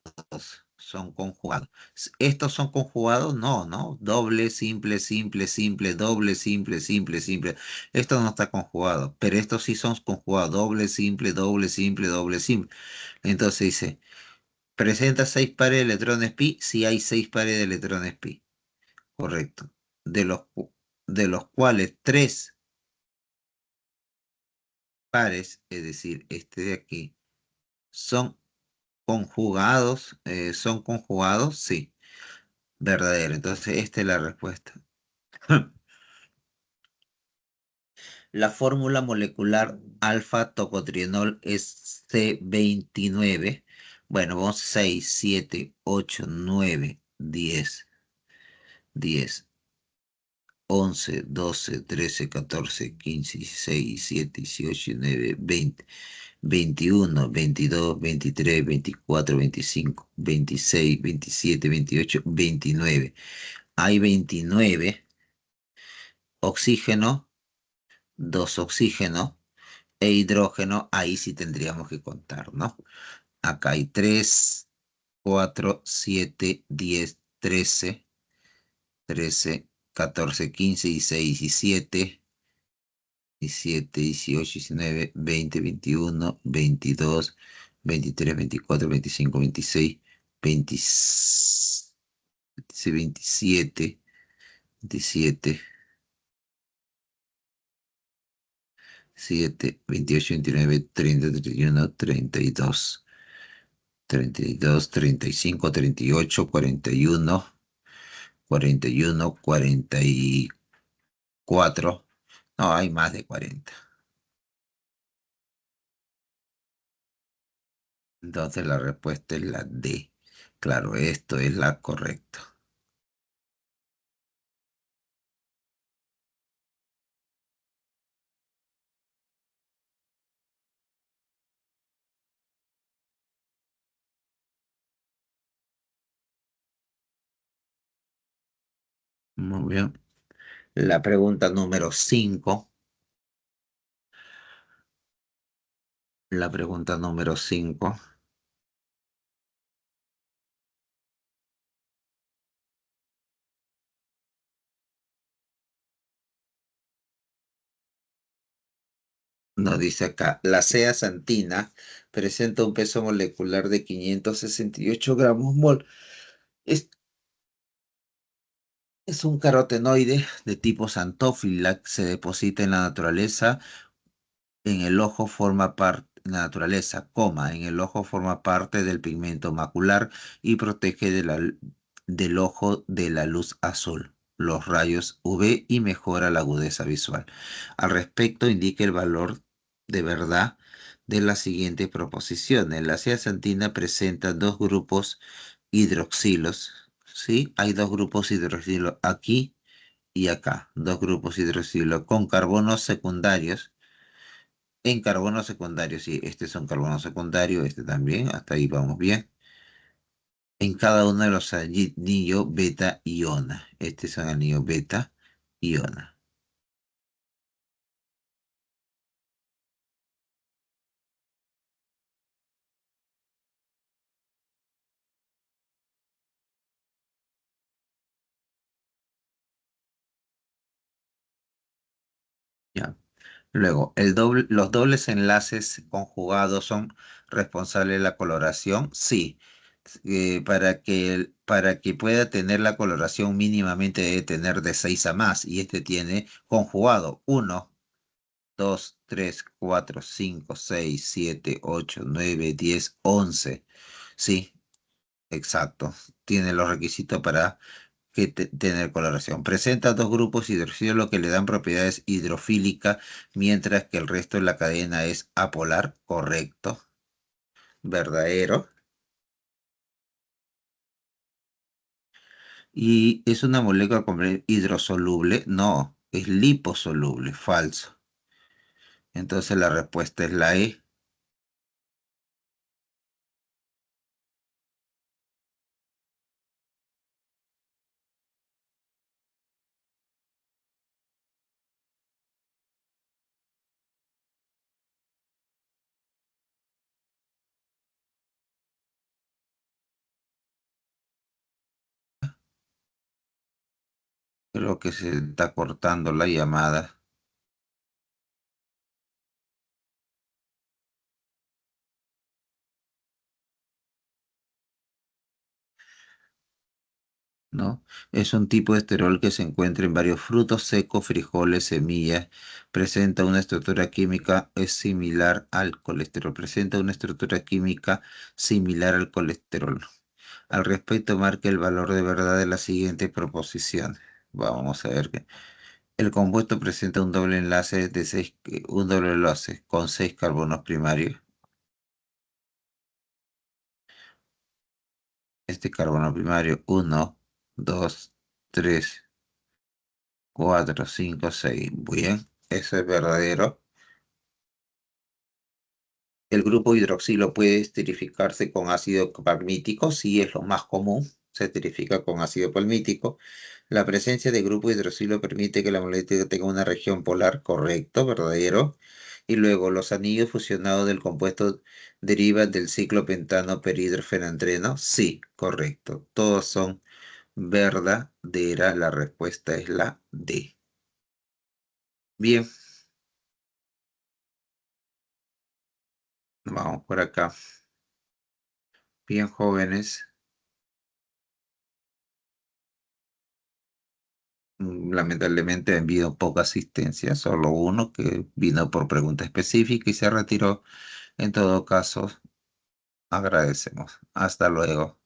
Son conjugados. ¿Estos son conjugados? No, no. Doble, simple, simple, simple, doble, simple, simple, simple. Esto no está conjugado, pero estos sí son conjugados. Doble, simple, doble, simple, doble, simple. Entonces dice, ¿presenta 6 pares de electrones pi? Si hay 6 pares de electrones pi. Correcto. De los, de los cuales 3 pares, es decir, este de aquí, son conjugados, sí, verdadero. Entonces, esta es la respuesta. La fórmula molecular alfa-tocotrienol es C29. Bueno, vamos 6, 7, 8, 9, 10, 10, 11, 12, 13, 14, 15, 16, 17, 18, 19, 20, 21, 22, 23, 24, 25, 26, 27, 28, 29. Hay 29 oxígeno, 2 oxígeno e hidrógeno. Ahí sí tendríamos que contar, ¿no? Acá hay 3, 4, 7, 10, 13, 13, 14, 15, 16, 17, 17, 18, 19, 20, 21, 22, 23, 24, 25, 26, 26, 27, 27, 7, 28, 29, 30, 31, 32, 32, 35, 38, 41, 41, 44. No, hay más de 40. Entonces la respuesta es la D. Claro, esto es la correcta. Muy bien. La pregunta número 5. La pregunta número 5 nos dice acá, la zeaxantina presenta un peso molecular de 568 gramos mol. Es un carotenoide de tipo xantófila que se deposita en la naturaleza. En el ojo forma parte, la naturaleza, en el ojo forma parte del pigmento macular y protege del ojo de la luz azul, los rayos UV y mejora la agudeza visual. Al respecto, indica el valor de verdad de las siguientes proposiciones. La zeaxantina presenta dos grupos hidroxilos, ¿sí? Hay dos grupos hidroxilos aquí y acá, dos grupos hidroxilos con carbonos secundarios en carbono secundario, sí, este es un carbono secundario, este también, hasta ahí vamos bien. En cada uno de los anillos beta iona. Este es un anillo beta iona. Ya. Luego, los dobles enlaces conjugados son responsables de la coloración. Sí. Para que pueda tener la coloración mínimamente debe tener de 6 a más. Y este tiene conjugado 1, 2, 3, 4, 5, 6, 7, 8, 9, 10, 11. Sí, exacto. Tiene los requisitos para tener coloración. Presenta dos grupos hidroxilos que le dan propiedades hidrofílicas, mientras que el resto de la cadena es apolar. Correcto. Verdadero. ¿Y es una molécula hidrosoluble? No, es liposoluble. Falso. Entonces la respuesta es la E. Creo que se está cortando la llamada. ¿No? Es un tipo de esterol que se encuentra en varios frutos secos, frijoles, semillas. Presenta una estructura química es similar al colesterol. Presenta una estructura química similar al colesterol. Al respecto, marca el valor de verdad de la siguiente proposición. Vamos a ver que el compuesto presenta un doble enlace con 6 carbonos primarios. Este carbono primario 1, 2, 3, 4, 5, 6. Bien, eso es verdadero. El grupo hidroxilo puede esterificarse con ácido palmítico, sí es lo más común, se esterifica con ácido palmítico. La presencia de grupo hidroxilo permite que la molécula tenga una región polar, correcto, verdadero. Y luego, los anillos fusionados del compuesto derivan del ciclo pentano perhidrofenantreno, sí, correcto. Todos son verdadera, la respuesta es la D. Bien, vamos por acá. Bien, jóvenes. Lamentablemente ha habido poca asistencia, solo uno que vino por pregunta específica y se retiró. En todo caso, agradecemos. Hasta luego.